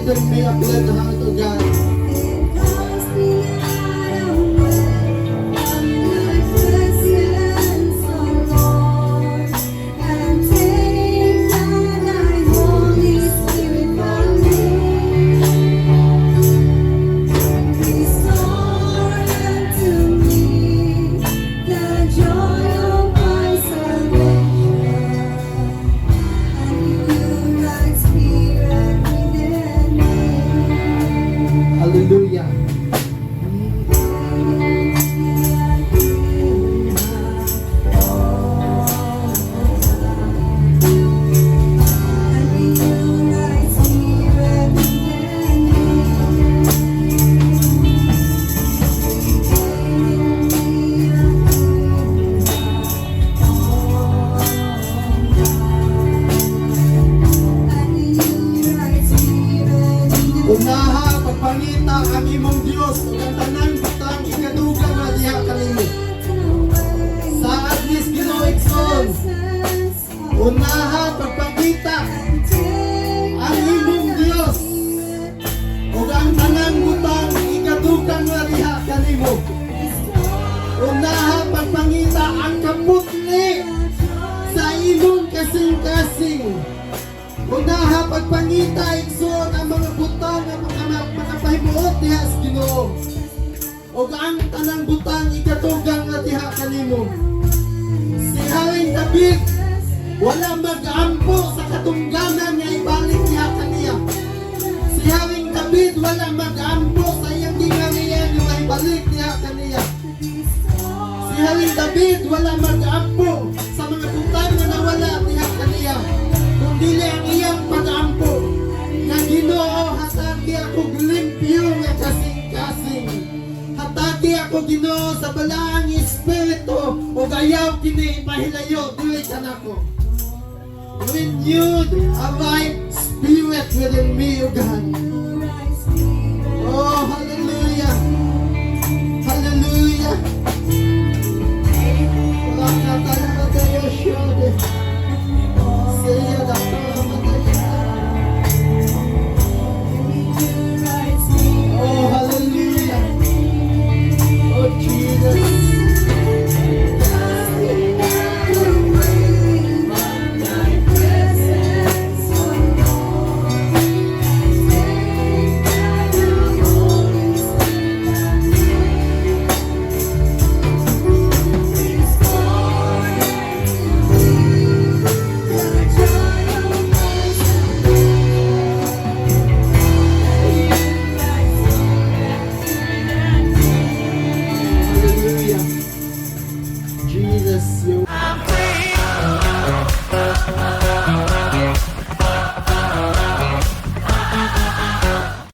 within me a glad heart, O God. Hallelujah. Unaha, pagpangita ang imong Diyos ug ang tanang butang ikadugang nga diha kanimo. Sa Agnes Ginoikson, unaha, pagpangita ang imong Diyos ug ang tanang butang ikadugang nga diha kanimo. Unaha, pagpangita ang kaputli sa imong kasing-kasing. Unaha, pagpangita igsoon ang mga butang nga makapahimuot diha sa Ginoo. O ang tanang butang ikatugang nga diha kanimo. Si Haring David wala mag-ampo sa katungganan nga ibalik diha kaniya. Si Haring David wala mag-ampo sa iyang ginganian nga ibalik diha kaniya. Si Haring David wala mag-ampo sa mga butang nga nawala diha kaniya. Dili ang iyang pag-ampo na Ginoo, hatagi ako limpyo nga kasing-kasing. Hatagi ako Ginoo sa balaang espiritu o gayaw kini mahilayo dili kanako. Renewed a right spirit within me, O God. Oh, hallelujah. Hallelujah. Walang natalagay o siyode. Oh, hallelujah. Oh, Jesus. Jesus, you're